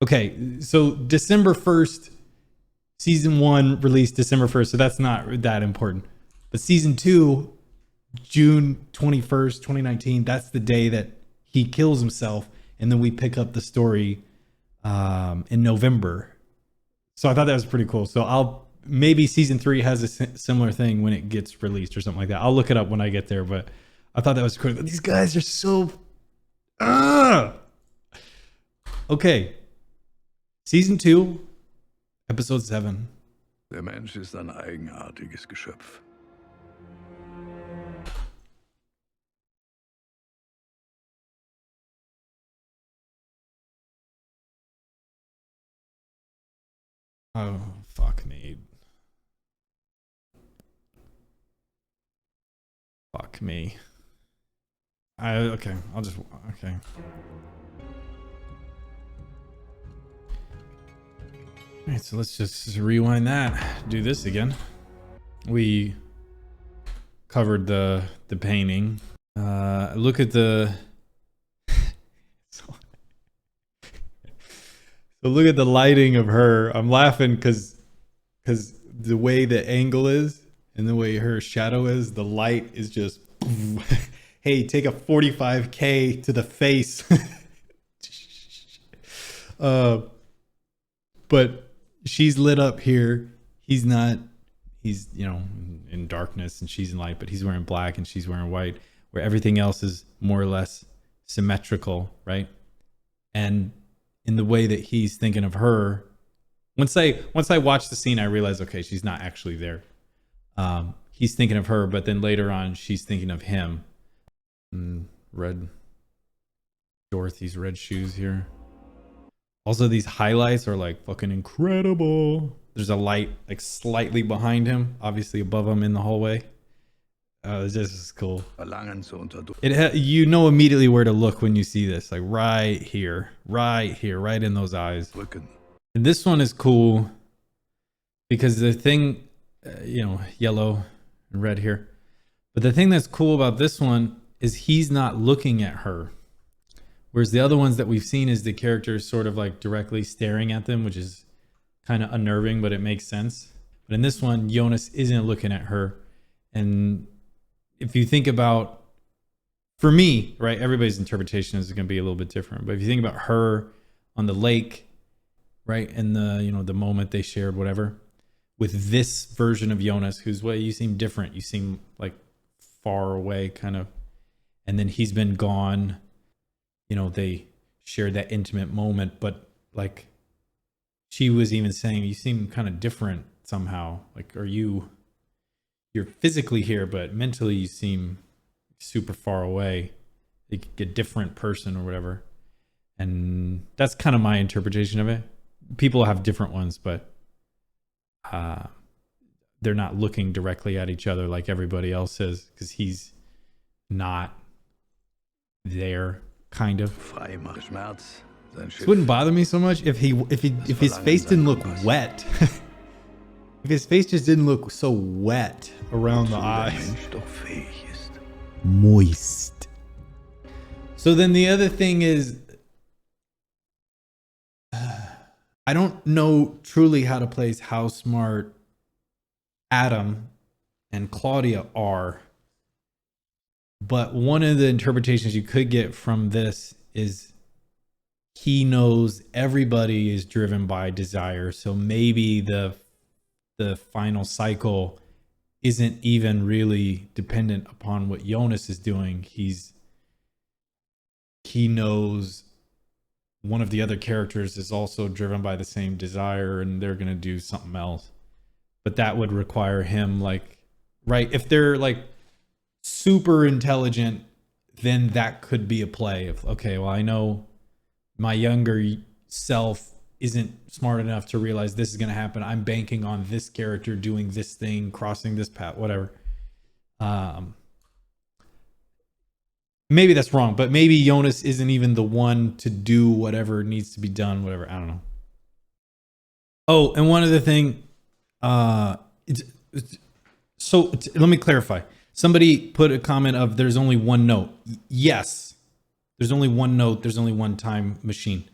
Okay, so December 1st, season 1 released December 1st, so that's not that important. But season 2, June 21st, 2019, that's the day that he kills himself, and then we pick up the story in November. So I thought that was pretty cool. So maybe season 3 has a similar thing when it gets released or something like that. I'll look it up when I get there, but I thought that was cool. These guys are so okay. Season 2, episode 7. Der Mensch ist ein eigenartiges Geschöpf. Oh, fuck me. Fuck me. Okay, okay. All right, so let's just rewind that. Do this again. We covered the painting. Look at the So look at the lighting of her. I'm laughing because the way the angle is and the way her shadow is, the light is just hey, take a 45K to the face. But she's lit up here. He's not. He's, in darkness and she's in light, but he's wearing black and she's wearing white, where everything else is more or less symmetrical, right? And in the way that he's thinking of her, once I watched the scene, I realized, okay, she's not actually there. He's thinking of her, but then later on, she's thinking of him. Dorothy's red shoes here. Also, these highlights are like fucking incredible. There's a light like slightly behind him, obviously above him in the hallway. This is cool. You know immediately where to look when you see this, like right here, right in those eyes. And this one is cool because the thing, yellow and red here. But the thing that's cool about this one is he's not looking at her. Whereas the other ones that we've seen is the characters sort of like directly staring at them, which is kind of unnerving, but it makes sense. But in this one, Jonas isn't looking at her. And if you think about, for me, right, everybody's interpretation is going to be a little bit different. But if you think about her on the lake, right, and the moment they shared, whatever, with this version of Jonas, whose way you seem different, you seem like far away, kind of, and then he's been gone. They shared that intimate moment, but like she was even saying, you seem kind of different somehow. Like, you're physically here, but mentally you seem super far away. Like a different person or whatever. And that's kind of my interpretation of it. People have different ones, but they're not looking directly at each other like everybody else is, because he's not there. Kind of. This wouldn't bother me so much if his face didn't look wet. If his face just didn't look so wet around the eyes. Moist. So then the other thing is, I don't know truly how to place how smart Adam and Claudia are. But one of the interpretations you could get from this is he knows everybody is driven by desire. So maybe the final cycle isn't even really dependent upon what Jonas is doing. He knows one of the other characters is also driven by the same desire and they're going to do something else. But that would require him, like, right, if they're like super intelligent, then that could be a play of, okay, well, I know my younger self isn't smart enough to realize this is going to happen. I'm banking on this character doing this thing, crossing this path, whatever. Maybe that's wrong, but maybe Jonas isn't even the one to do whatever needs to be done, whatever. I don't know. Oh, and one other thing, so let me clarify. Somebody put a comment of there's only one note. Yes, there's only one note. There's only one time machine.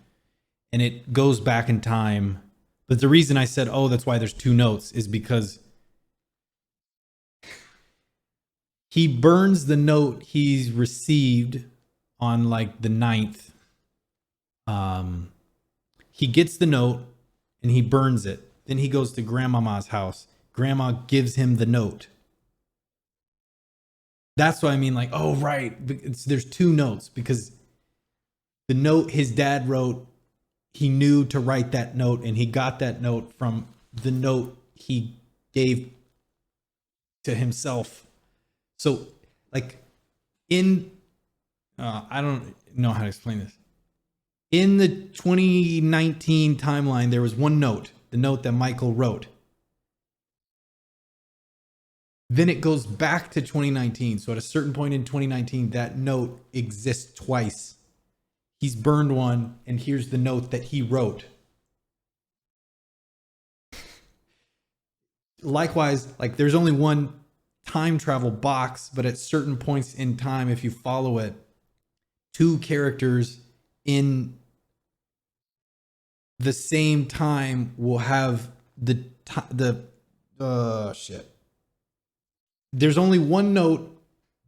and it goes back in time. But the reason I said, oh, that's why there's two notes is because he burns the note he's received on like the 9th. He gets the note and he burns it. Then he goes to Grandmama's house. Grandma gives him the note. That's what I mean. Like, oh, right. There's two notes because the note his dad wrote, he knew to write that note, and he got that note from the note he gave to himself. So, like, I don't know how to explain this. In the 2019 timeline, there was one note, the note that Michael wrote. Then it goes back to 2019. So at a certain point in 2019, that note exists twice. He's burned one, and here's the note that he wrote. Likewise, like there's only one time travel box, but at certain points in time, if you follow it, two characters in the same time will have shit. There's only one note,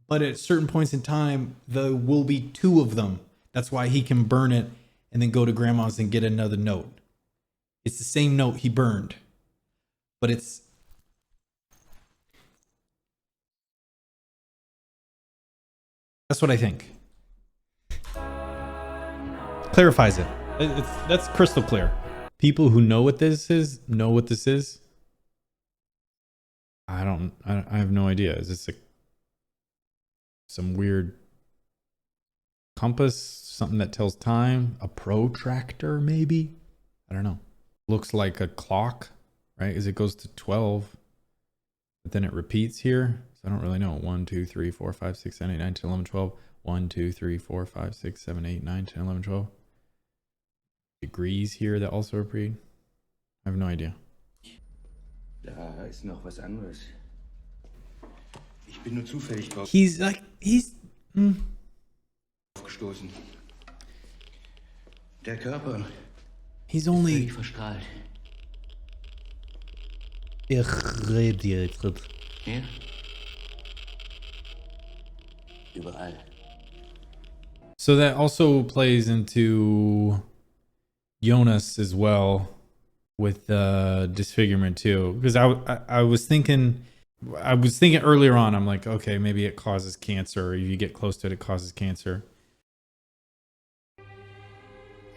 but at certain points in time, there will be two of them. That's why he can burn it and then go to Grandma's and get another note. It's the same note he burned, but that's what I think. Clarifies it. That's crystal clear. People who know what this is know what this is. I have no idea. Is this some weird compass, something that tells time, a protractor maybe? I don't know. Looks like a clock, right? As it goes to 12, but then it repeats here. So I don't really know. 1, 2, 3, 4, 5, 6, 7, 8, 9, 10, 11, 12. 1, 2, 3, 4, 5, 6, 7, 8, 9, 10, 11, 12. Degrees here that also repeat. I have no idea. Da ist noch was anderes. Ich bin nur zufällig drauf gestoßen. Der Körper. He's only Völlig verstrahlt. irradiated. Hier? Überall. So that also plays into Jonas as well with disfigurement too, because I was thinking earlier on, I'm like, okay, maybe it causes cancer, or if you get close to it, it causes cancer.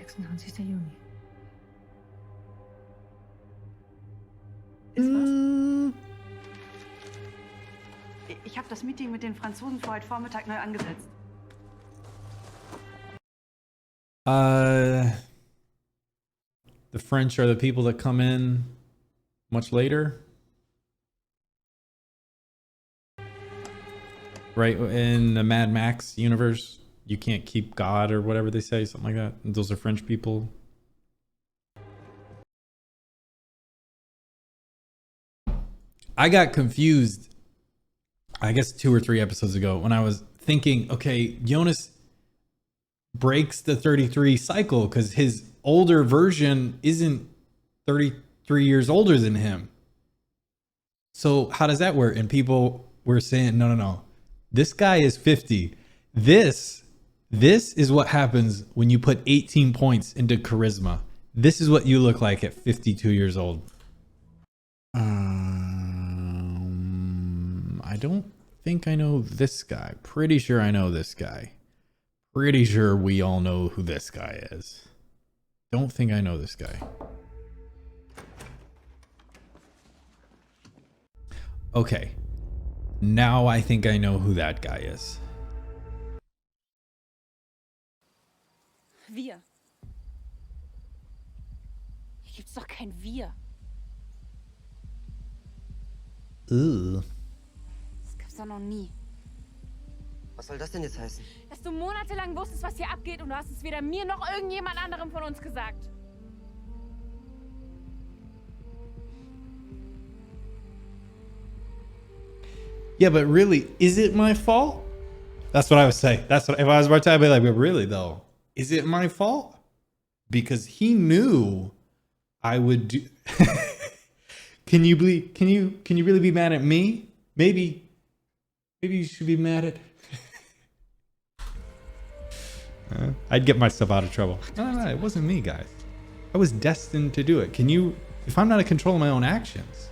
26. Juni. Ich habe das Meeting mit den Franzosen für heute Vormittag neu angesetzt. The French are the people that come in much later, right? In the Mad Max universe, you can't keep God or whatever they say, something like that. Those are French people. I got confused, I guess 2 or 3 episodes ago, when I was thinking, okay, Jonas breaks the 33 cycle because his older version isn't 33 years older than him. So how does that work? And people were saying, no. This guy is 50. This is what happens when you put 18 points into charisma. This is what you look like at 52 years old. I don't think I know this guy. Pretty sure I know this guy. Pretty sure we all know who this guy is. Don't think I know this guy. Okay. Now I think I know who that guy is. Wir. Hier gibt's doch kein Wir. Ugh. Das gab's doch noch nie. Was soll das denn jetzt heißen? Dass du monatelang wusstest, was hier abgeht und du hast es weder mir noch irgendjemand anderem von uns gesagt. Yeah, but really, is it my fault? That's what I would say. That's what, if I was about to, I'd be like, but really though, is it my fault? because he knew I would do. Can you really be mad at me? Maybe you should be mad at. I'd get myself out of trouble. No, it wasn't me, guys. I was destined to do it. If I'm not in control of my own actions,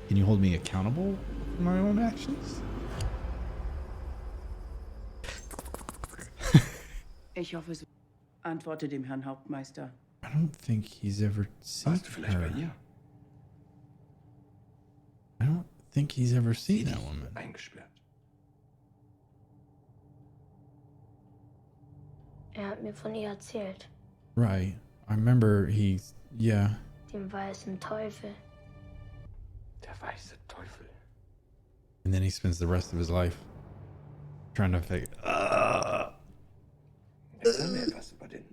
can you hold me accountable for my own actions? Ich hoffe, Sie antworte dem Herrn Hauptmeister. I don't think he's ever seen Warst du vielleicht bei her. ihr? I don't think he's ever seen that woman. Eingesperrt. Hat mir von ihr erzählt. Right. I remember yeah. Dem weißen Teufel. Der weiße Teufel. And then he spends the rest of his life trying to figure. Erzähl mir etwas über den.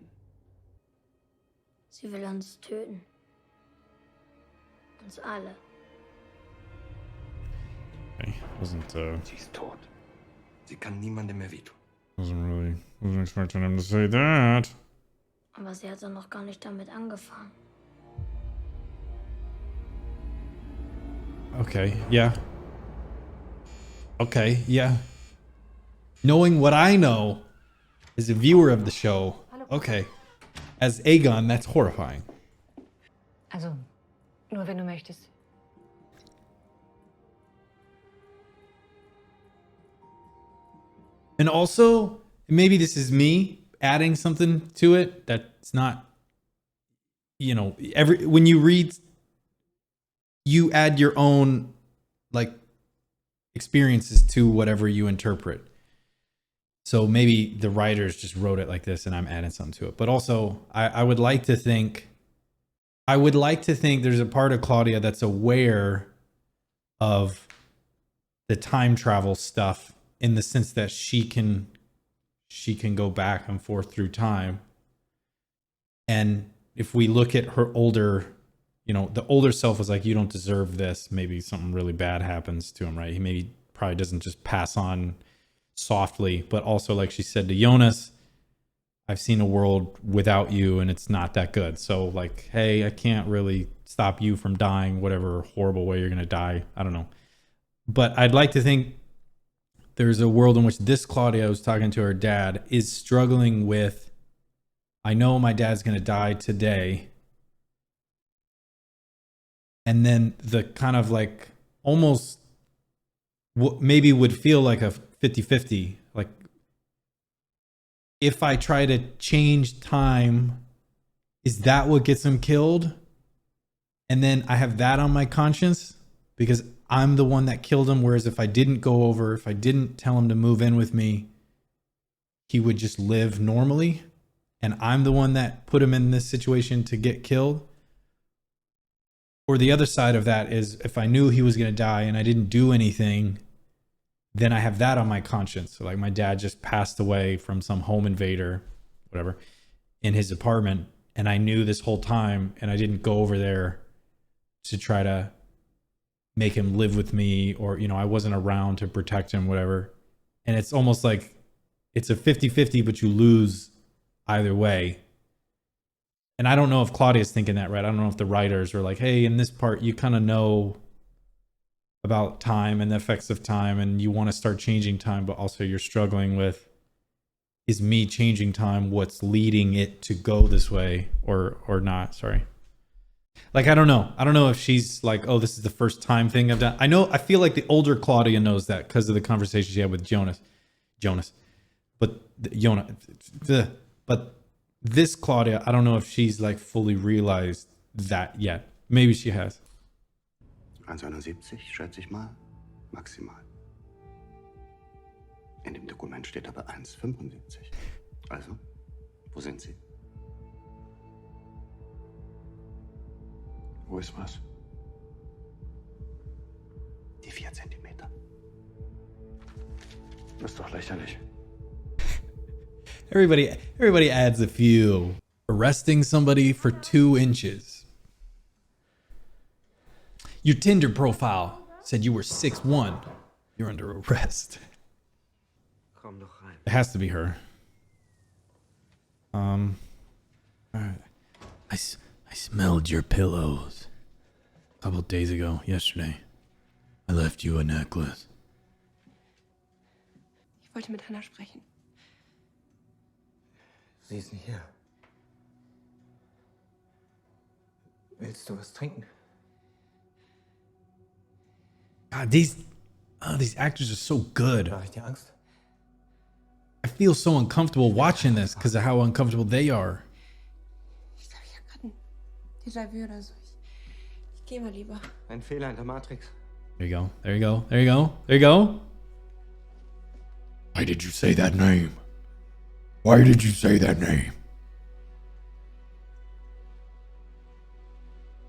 Sie will uns töten. Uns alle. Okay. Wasn't Sie ist tot. Sie kann niemandem mehr wehtun. wasn't expecting him to say that. Aber sie hat doch noch gar nicht damit angefangen. Okay, yeah. Okay, yeah. Knowing what I know as a viewer of the show, okay. As Aegon, that's horrifying. Also, nur wenn du möchtest. And also, maybe this is me adding something to it that's not, when you read, you add your own like experiences to whatever you interpret. So maybe the writers just wrote it like this and I'm adding something to it. But also I would like to think there's a part of Claudia that's aware of the time travel stuff in the sense that she can go back and forth through time. And if we look at her older, the older self was like, you don't deserve this. Maybe something really bad happens to him, right? He probably doesn't just pass on softly, but also like she said to Jonas, I've seen a world without you and it's not that good. So like, hey, I can't really stop you from dying, whatever horrible way you're going to die. I don't know. But I'd like to think there's a world in which this Claudia who's talking to her dad is struggling with, I know my dad's going to die today. And then the kind of like almost maybe would feel like a 50-50. Like if I try to change time, is that what gets him killed? And then I have that on my conscience because I'm the one that killed him. Whereas if I didn't tell him to move in with me, he would just live normally. And I'm the one that put him in this situation to get killed. Or the other side of that is if I knew he was going to die and I didn't do anything, then I have that on my conscience. So like my dad just passed away from some home invader, whatever, in his apartment. And I knew this whole time and I didn't go over there to try to make him live with me, or, I wasn't around to protect him, whatever. And it's almost like it's a 50-50, but you lose either way. And I don't know if Claudia's thinking that, right? I don't know if the writers are like, hey, in this part, you kind of know about time and the effects of time and you want to start changing time, but also you're struggling with, is me changing time what's leading it to go this way or not? Sorry. Like, I don't know. I don't know if she's like, oh, this is the first time thing I've done. I feel like the older Claudia knows that because of the conversation she had with Jonas. But this Claudia, I don't know if she's like fully realized that yet. Maybe she has. 1,70 schätze ich mal, maximal. In dem Dokument steht aber 1,75. Also, wo sind sie? Wo ist was? Die 4 Zentimeter. Das ist doch lächerlich. Everybody adds a few. Arresting somebody for 2 inches. Your Tinder profile said you were 6'1". You're under arrest. Komm doch rein. It has to be her. All right. I smelled your pillows. A couple days ago, yesterday. I left you a necklace. Ich wollte mit Hannah sprechen. Sie ist nicht hier. Willst du was trinken? God, these actors are so good. Mache ich dir Angst? I feel so uncomfortable watching this because of how uncomfortable they are. Ich glaube, ich habe gerade ein Déjà-vu oder so. Ich gehe mal lieber. Ein Fehler in der Matrix. There you go. There you go. There you go. There you go. Why did you say that name? Why did you say that name?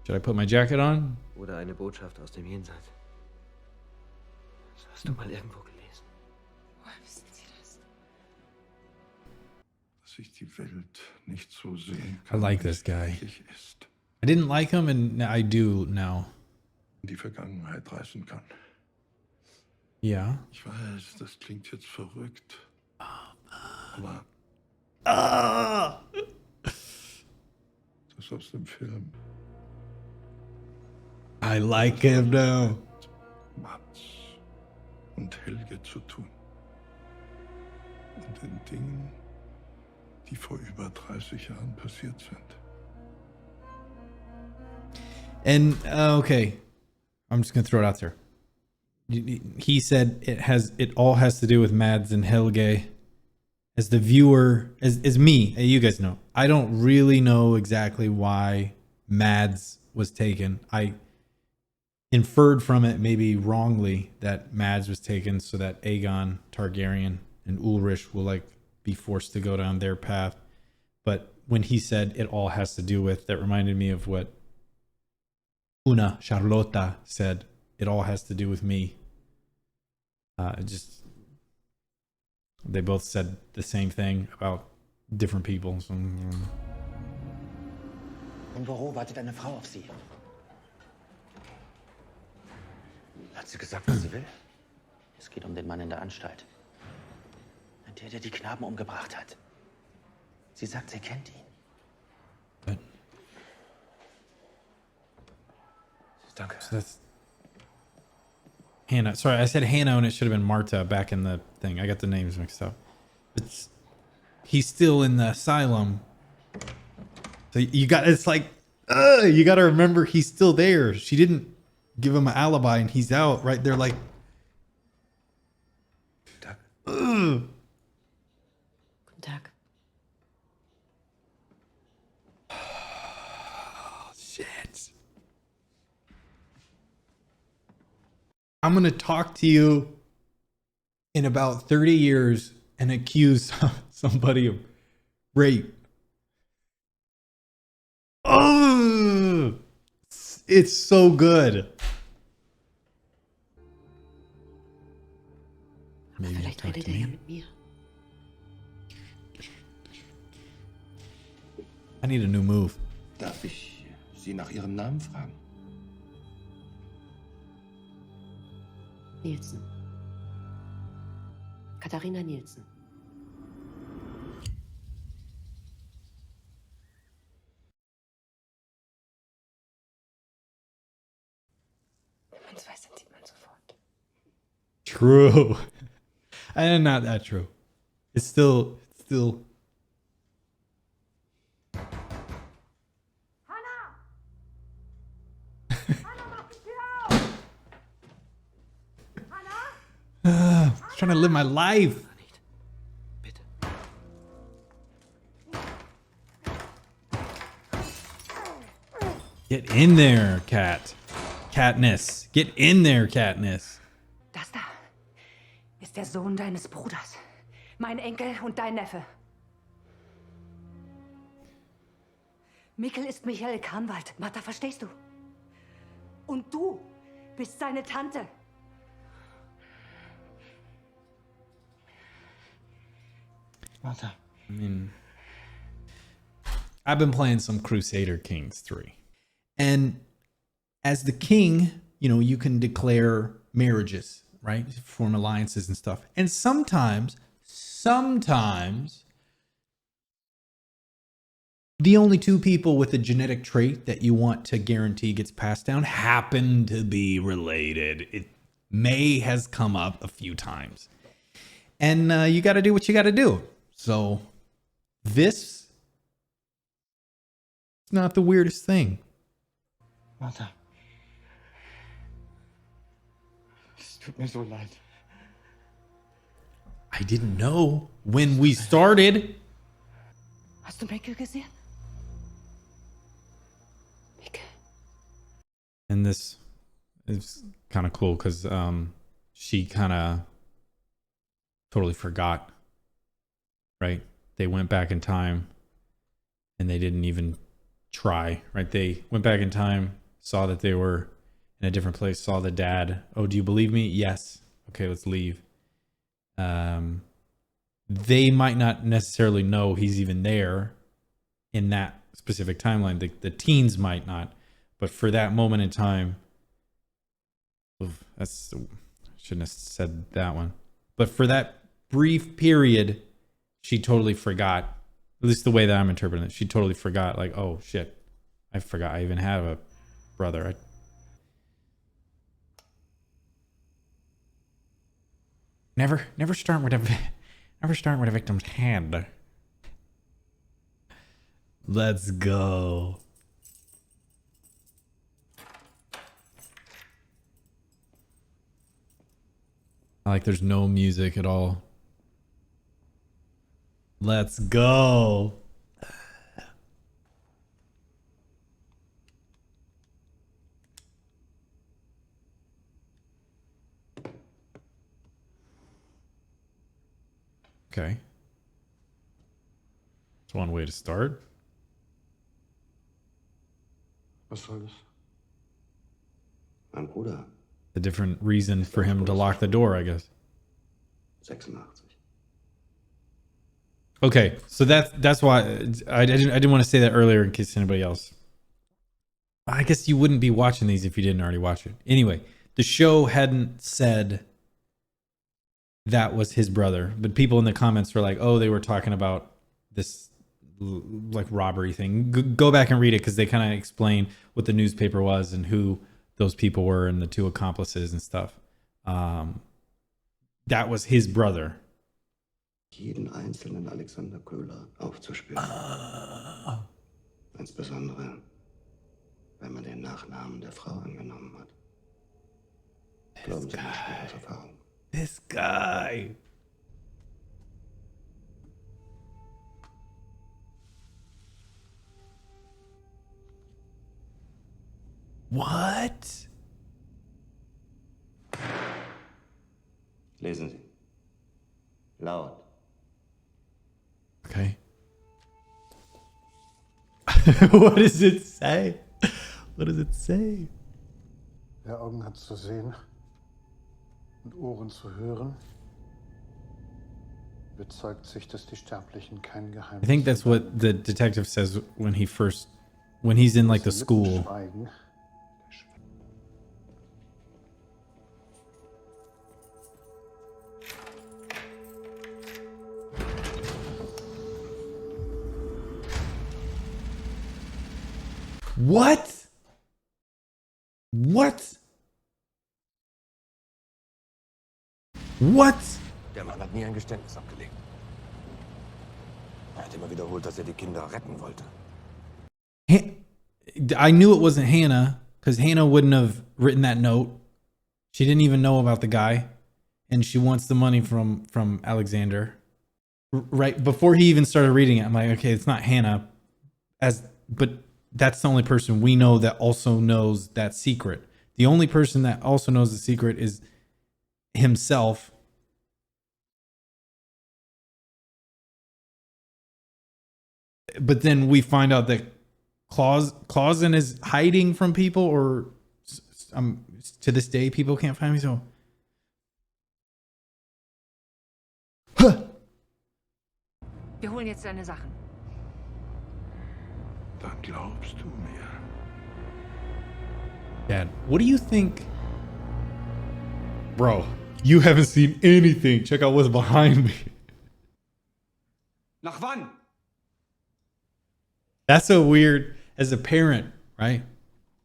Should I put my jacket on? Oder eine Botschaft aus dem Jenseits. Das hast du mal irgendwo gelesen. Woher wissen Sie das? Dass ich die Welt nicht so sehen I kann, like wie this sie guy. wirklich ist. I didn't like him and I do now. In die Vergangenheit reisen kann. Yeah. Ich weiß, das klingt jetzt verrückt. Aber das aus dem Film I like him now. Mats und Helge zu tun. Und in Dingen, die vor über 30 Jahren passiert sind. And okay, I'm just gonna throw it out there. He said it all has to do with Mads and Helge. As the viewer, as me, you guys know, I don't really know exactly why Mads was taken. I inferred from it, maybe wrongly, that Mads was taken so that Aegon Targaryen and Ulrich will like be forced to go down their path. But when he said it all has to do with, that reminded me of what Una Charlotta said. It all has to do with me. They both said the same thing about different people. So, Im Büro wartet eine Frau auf Sie. Hat sie gesagt, was sie will? Es geht um den Mann in der Anstalt. Der die Knaben umgebracht hat. Sie sagt, sie kennt ihn. but, Danke. so that's Hannah. Sorry, I said Hannah and it should have been Marta back in the thing. I got the names mixed up. He's still in the asylum. So you got, it's like, you got to remember he's still there. She didn't give him an alibi and he's out right there like, Guten Tag. shit. I'm going to talk to you in about 30 years and accuse somebody of rape. Oh, it's so good. Maybe Vielleicht talk redet to er ja me. mit mir. I need a new move. Darf ich Sie nach Ihrem Namen fragen? Nielsen. Katharina Nielsen. Wenn man es weiß, dann sieht man sofort. True. And not that true. It's still. Hannah! Hannah, mach die Tür auf! Hannah? Trying to live my life. Nicht. Bitte. Get in there, Cat. Katniss. Get in there, Katniss. Das da ist der Sohn deines Bruders. Mein Enkel und dein Neffe. Mikkel ist Michael Kahnwald. Martha, verstehst du? Und du bist seine Tante. Martha. I mean, I've been playing some Crusader Kings 3. And as the king, you know, you can declare marriages, right? Form alliances and stuff. And sometimes the only two people with a genetic trait that you want to guarantee gets passed down happen to be related. It may has come up a few times. And you got to do what you got to do. So this is not the weirdest thing. Martha. Es tut mir so leid. I didn't know when we started. Hast du Mikkel gesehen? Mikkel. And this is kind of cool because she kind of totally forgot, right? They went back in time and they didn't even try, right? They went back in time, saw that they were in a different place, saw the dad. Oh, do you believe me? Yes. Okay, let's leave. They might not necessarily know he's even there in that specific timeline. The teens might not, but for that moment in time, shouldn't have said that one. But for that brief period, she totally forgot. At least the way that I'm interpreting it, she totally forgot. Like, oh shit, I forgot I even have a brother. Never start with a victim's hand. Let's go. Like there's no music at all. Let's go. Okay. That's one way to start. Was soll das? Mein Bruder. A different reason for him to lock the door, I guess. 86. Okay, so that's why I didn't want to say that earlier in case anybody else. I guess you wouldn't be watching these if you didn't already watch it. Anyway, the show hadn't said that was his brother, but people in the comments were like, "Oh, they were talking about this like robbery thing." Go back and read it because they kind of explain what the newspaper was and who those people were and the two accomplices and stuff. That was his brother. Jeden einzelnen Alexander Köhler aufzuspüren. Insbesondere, wenn man den Nachnamen der Frau angenommen hat. Glauben Sie mir aus Erfahrung. This guy. What? Lesen Sie. Laut. Okay. What does it say? What does it say? Wer Augen hat zu sehen und Ohren zu hören, bezeugt sich, dass die Sterblichen kein Geheimnis. I think that's what the detective says when he's in like the school. Schweigen. What? What? What? Der Mann hat nie ein Geständnis abgelegt. Er hat immer wiederholt, dass er die Kinder retten wollte. I knew it wasn't Hannah because Hannah wouldn't have written that note. She didn't even know about the guy, and she wants the money from Alexander. Right before he even started reading it, I'm like, okay, it's not Hannah, but that's the only person we know that also knows that secret. The only person that also knows the secret is himself. But then we find out that Clausen is hiding from people, or to this day people can't find me. So, Wir holen jetzt deine Sachen. Dann glaubst du mir. Dad, what do you think? Bro, you haven't seen anything. Check out what's behind me. Nach wann? That's so weird as a parent, right?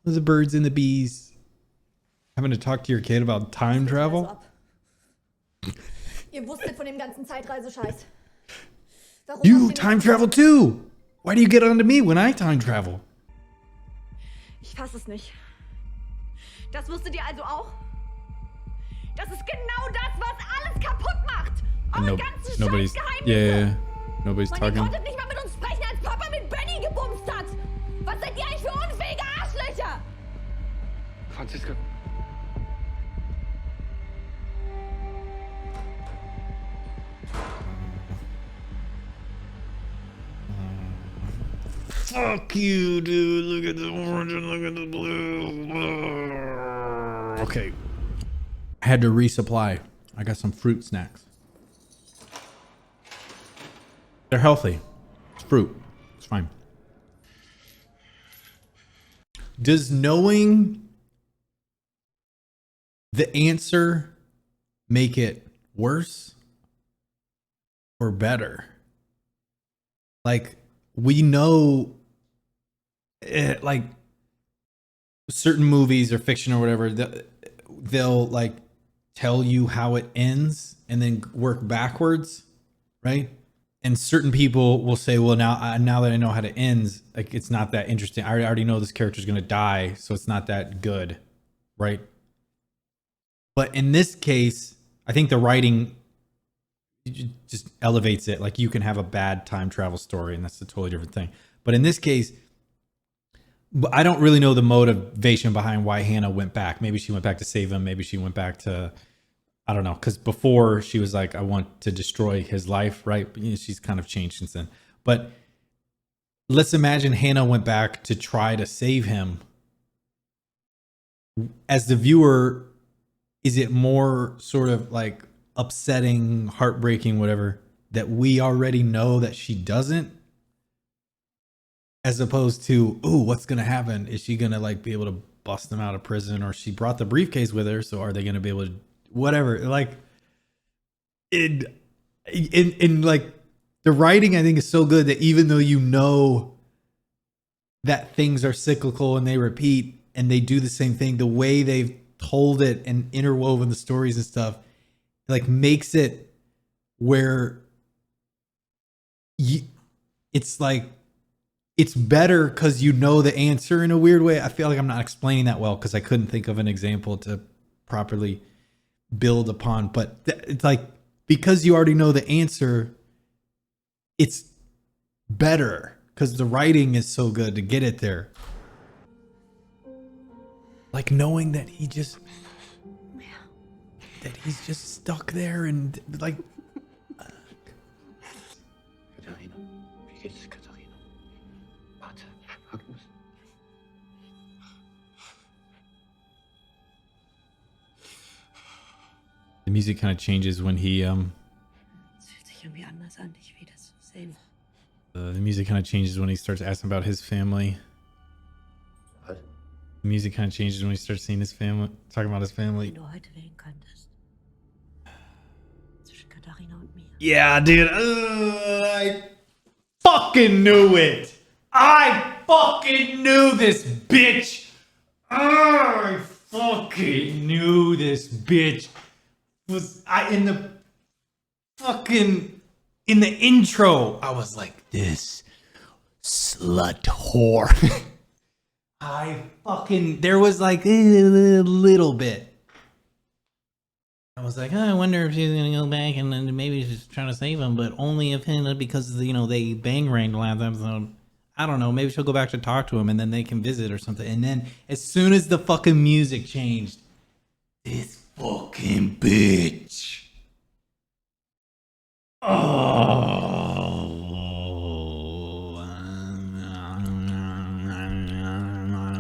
The birds and the bees. Having to talk to your kid about time travel. Ihr wusstet von dem ganzen Zeitreisescheiß. Warum You habt ihr time nichts travel gesagt? too. Why do you get onto me when I time travel? Ich fass es nicht. Das wusstet ihr also auch? Das ist genau das, was alles kaputt macht. Eure ganzen Nobody's, Scheißgeheimnisse. nobody's Mann, ihr talking. konntet nicht mal mit uns sprechen, als Papa mit Benny gebumst hat. Was seid ihr eigentlich für unfähige Arschlöcher? Franziska. Fuck you, dude. Look at the orange and look at the blue. Okay. I had to resupply. I got some fruit snacks. They're healthy. It's fruit. It's fine. Does knowing the answer make it worse or better? Like, we know like certain movies or fiction or whatever, they'll like tell you how it ends and then work backwards, right? And certain people will say, well, now that I know how it ends, like, it's not that interesting. I already know this character's going to die, so it's not that good, right? But in this case, I think the writing just elevates it. Like, you can have a bad time travel story, and that's a totally different thing. But in this case, I don't really know the motivation behind why Hannah went back. Maybe she went back to save him. Maybe she went back to, I don't know. Because before she was like, I want to destroy his life, right? But, you know, she's kind of changed since then. But let's imagine Hannah went back to try to save him. As the viewer, is it more sort of like upsetting, heartbreaking, whatever, that we already know that she doesn't? As opposed to, ooh, what's going to happen? Is she going to like be able to bust them out of prison? Or she brought the briefcase with her, so are they going to be able to, whatever? Like, in like, the writing, I think, is so good that even though you know that things are cyclical and they repeat and they do the same thing, the way they've told it and interwoven the stories and stuff, like, makes it where it's like, it's better because you know the answer in a weird way. I feel like I'm not explaining that well because I couldn't think of an example to properly build upon. But it's like, because you already know the answer, it's better because the writing is so good to get it there. Like, knowing that he's just stuck there and like. Katharina, wie geht es, Katharina? Warte, Agnes. The music kind of changes when he Es fühlt sich irgendwie anders an, dich wiederzusehen. the music kind of changes when he starts asking about his family. What? The music kind of changes when he starts seeing his family, talking about his family. Wenn du heute wählen könntest. Zwischen Katharina und mir. Yeah, dude. I fucking knew it. I fucking knew this bitch. I fucking knew this bitch. Was I in the fucking in the intro? I was like, this slut whore. I fucking, there was like a little bit. I was like, oh, I wonder if she's gonna go back and then maybe she's trying to save him, but only if Hannah, because, you know, they bang ranged last episode. I don't know. Maybe she'll go back to talk to him and then they can visit or something. And then as soon as the fucking music changed, this fucking bitch. Oh,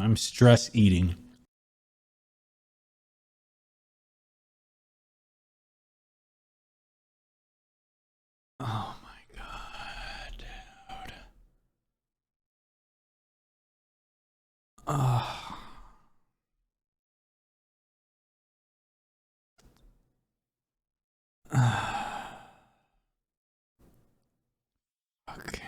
I'm stress eating. Oh my god, dude. Oh. Fucking.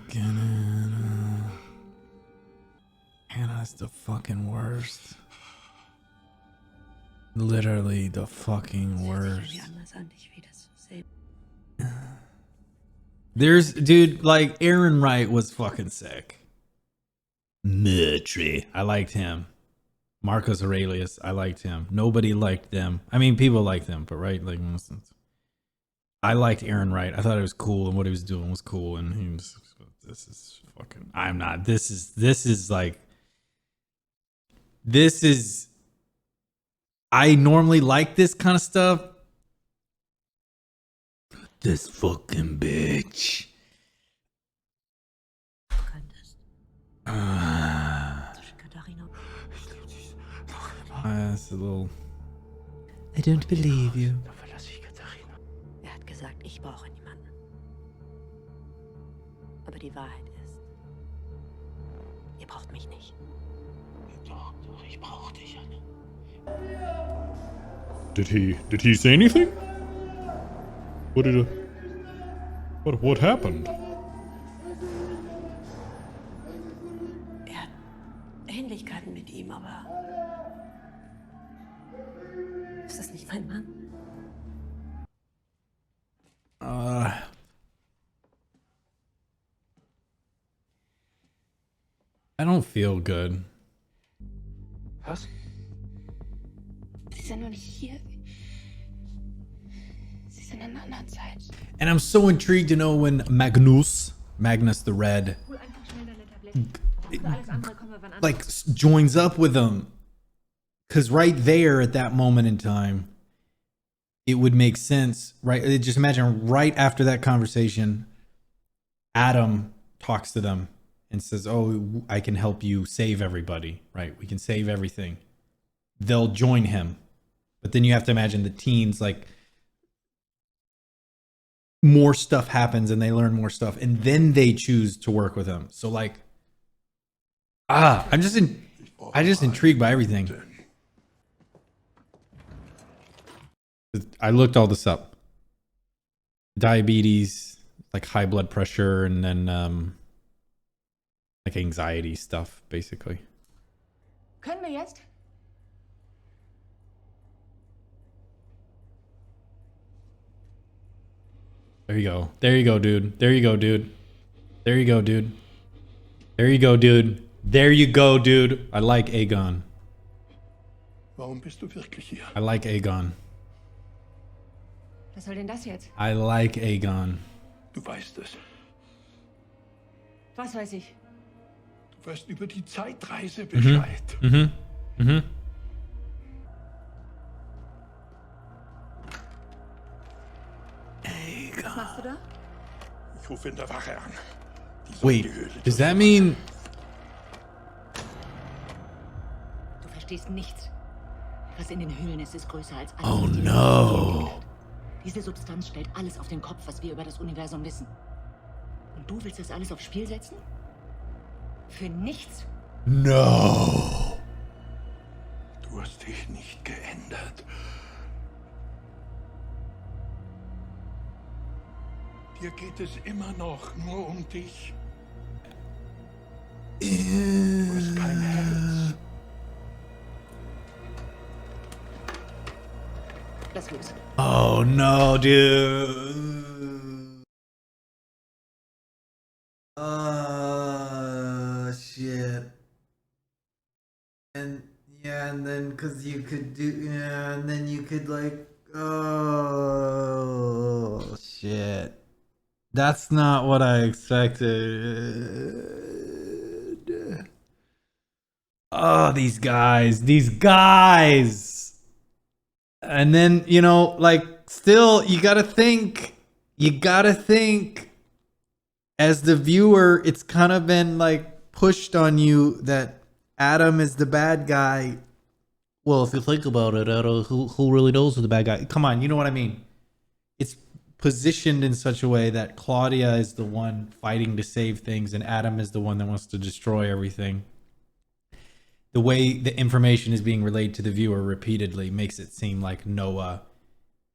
fucking Hannah's the fucking worst. Literally the fucking worst. There's, dude, like Aaron Wright was fucking sick. Murtry. I liked him. Marcus Aurelius, I liked him. Nobody liked them. I mean, people liked them, but right, like, I liked Aaron Wright. I thought it was cool, and what he was doing was cool. And he was, this is fucking. I'm not. This is like. This is. I normally like this kind of stuff. This fucking bitch. That's a little. I don't believe you. Er hat gesagt, ich brauche niemanden. Aber die Wahrheit ist, ihr braucht mich nicht. Doch, ich brauche dich, Anne. Did he say anything? What happened? Er hat Ähnlichkeiten mit ihm, aber ist das nicht mein Mann? I don't feel good. Was? Sie sind noch nicht hier. Sie sind in einer anderen Zeit. And I'm so intrigued to know when Magnus the Red, like joins up with them. Because right there at that moment in time, it would make sense, right? Just imagine right after that conversation, Adam talks to them and says, oh, I can help you save everybody, right? We can save everything. They'll join him. But then you have to imagine the teens, like, more stuff happens and they learn more stuff and then they choose to work with him. So like, I'm just intrigued by everything. I looked all this up. Diabetes, like high blood pressure, and then like anxiety stuff, basically. Können wir jetzt? There you go. There you go, dude. There you go, dude. There you go, dude. There you go, dude. There you go, dude. I like Aegon. Warum bist du wirklich hier? I like Aegon. Was soll denn das jetzt? I like Aegon. Du weißt es. Was weiß ich? Du weißt über die Zeitreise Bescheid. Was machst du da? Ich rufe in der Wache an. Wait, does that mean... Du verstehst nichts. Was in den Höhlen ist, ist größer als alles. Oh was die no. Welt. Diese Substanz stellt alles auf den Kopf, was wir über das Universum wissen. Und du willst das alles aufs Spiel setzen? Für nichts? No. Du hast dich nicht geändert. Dir geht es immer noch nur um dich. Du hast kein Herz. Lass los. Oh no, dude. Shit. And yeah, and then because you could do, yeah, and then you could like, oh shit. That's not what I expected. Oh, these guys. And then, you know, like, still, you gotta think as the viewer, it's kind of been like pushed on you that Adam is the bad guy. Well, if you think about it, Adam, who really knows who the bad guy? Come on, you know what I mean? It's positioned in such a way that Claudia is the one fighting to save things and Adam is the one that wants to destroy everything. The way the information is being relayed to the viewer repeatedly makes it seem like Noah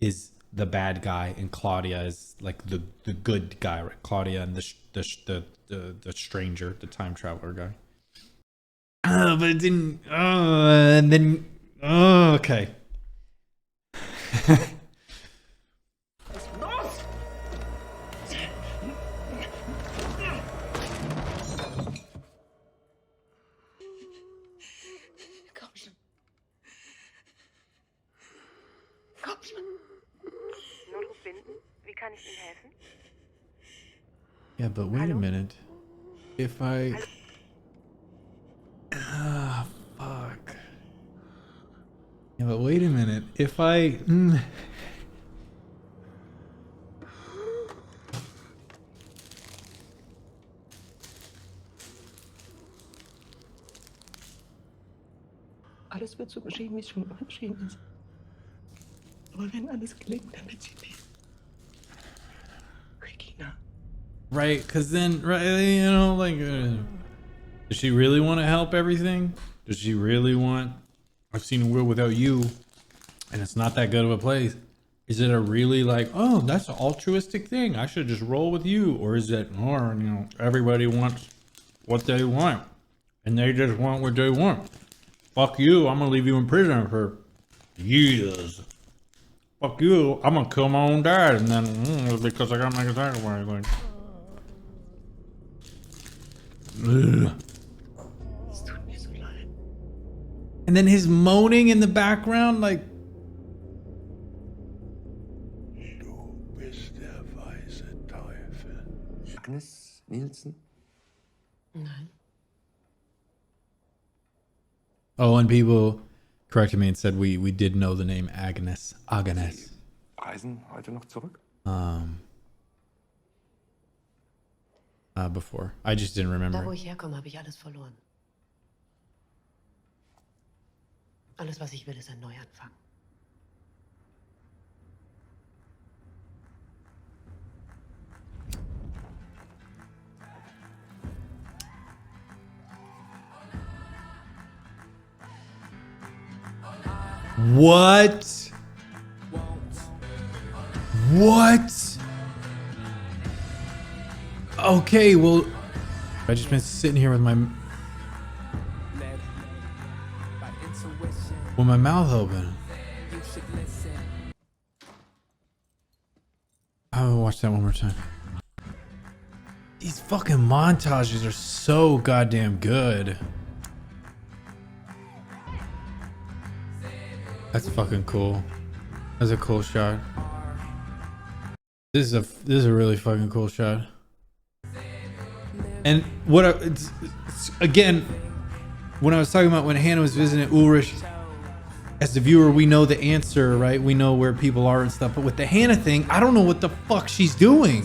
is the bad guy and Claudia is like the good guy, right? Claudia and the stranger, the time traveler guy. But it didn't. And then. Okay. Komm schon. Komm schon. Notruf binden? Wie kann ich Ihnen helfen? Yeah, but wait a minute. If I. Ah, fuck. Yeah, but wait a minute. If I. Alles wird so geschehen, wie es schon immer geschehen ist. Aber wenn alles gelingt, dann wird sie leben. Regina. Right, because then, right, you know, like, does she really want to help everything? Does she really want? I've seen a world without you, and it's not that good of a place. Is it a really like, oh, that's an altruistic thing, I should just roll with you? Or is it more, you know, everybody wants what they want, and they just want what they want? Fuck you, I'm gonna leave you in prison for years. Fuck you, I'm gonna kill my own dad, and then because I got my sacrifice. Like, Es tut mir so leid. and then his moaning in the background, like. Du bist der weiße Teufel. Agnes Nielsen? Nein. Oh, and people corrected me and said we did know the name Agnes. Agnes. Reisen heute noch zurück? Before. I just didn't Da, remember. wo ich herkomme, habe ich alles verloren. Alles, was ich will, ist ein Neuanfang. What? What? Okay, well, I just been sitting here with my mouth open. I will watch that one more time. These fucking montages are so goddamn good. That's fucking cool. That's a cool shot. This is a really fucking cool shot. And what it's again, when I was talking about when Hannah was visiting Ulrich, as the viewer, we know the answer, right? We know where people are and stuff. But with the Hannah thing, I don't know what the fuck she's doing.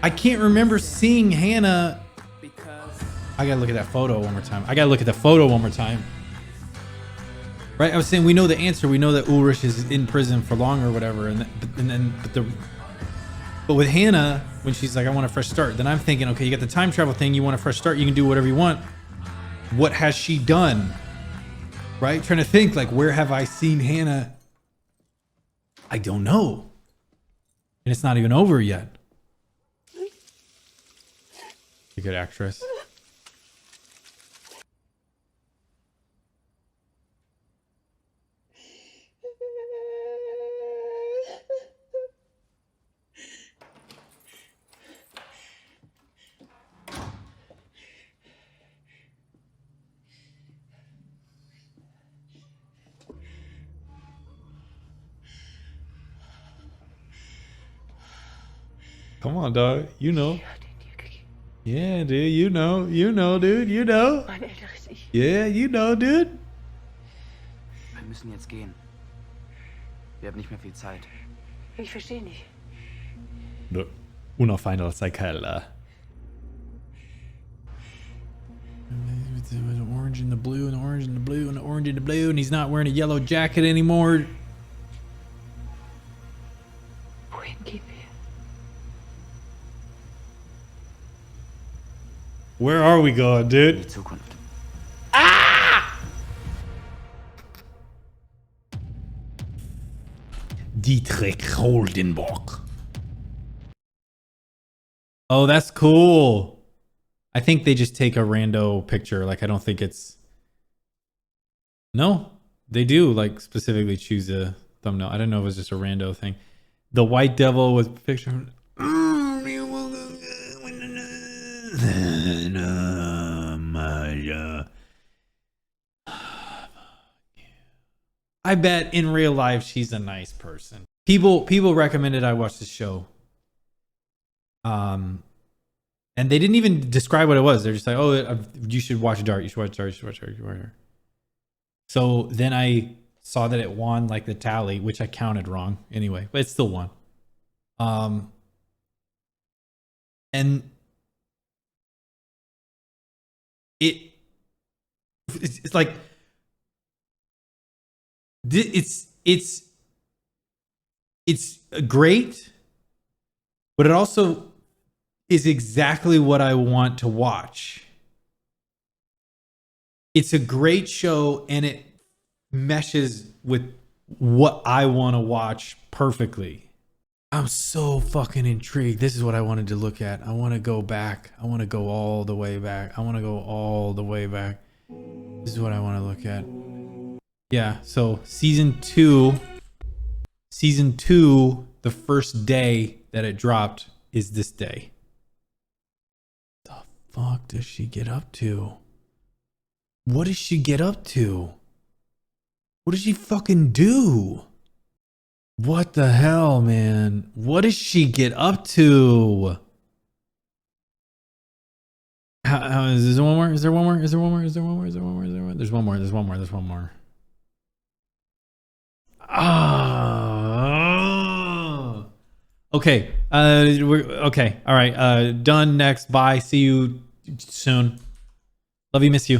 I can't remember seeing Hannah. I gotta look at that photo one more time. Right? I was saying we know the answer. We know that Ulrich is in prison for long or whatever. But with Hannah, when she's like, I want a fresh start, then I'm thinking, okay, you got the time travel thing. You want a fresh start. You can do whatever you want. What has she done? Right? Trying to think, like, where have I seen Hannah? I don't know. And it's not even over yet. A good actress. Come on, dog. You know. Yeah, dude. You know, dude. You know. Mein älteres Ich. Yeah, you know, dude. Wir müssen jetzt gehen. Wir haben nicht mehr viel Zeit. Ich verstehe nicht. No. Uno final cycle. An orange and the blue and the orange and the blue and the orange and the blue, and he's not wearing a yellow jacket anymore. Wohin gehen wir? Where are we going, dude? In die Zukunft. Dietrich Holdenbach. Oh, that's cool. I think they just take a rando picture. Like, I don't think it's... No, they do, like, specifically choose a thumbnail. I don't know if it was just a rando thing. The White Devil was picture... I bet in real life she's a nice person. People recommended I watch the show. And they didn't even describe what it was. They're just like, oh, you should watch Dart. You should watch Dart. You should watch Dart. You should watch Dart. So then I saw that it won like the tally, which I counted wrong anyway, but it still won. And it's like it's great, but it also is exactly what I want to watch. It's a great show and it meshes with what I want to watch perfectly. I'm so fucking intrigued. This is what I wanted to look at. I want to go back. I want to go all the way back. I want to go all the way back. This is what I want to look at. Yeah, so season two, the first day that it dropped is this day. The fuck does she get up to? What does she get up to? What does she fucking do? What the hell, man? What does she get up to? How is there one more? Is there one more? Is there one more? Is there one more? Is there one more? Is there one more? There's one more. There's one more. There's one more. Ah. Okay. We're okay. All right. Done. Next. Bye. See you soon. Love you. Miss you.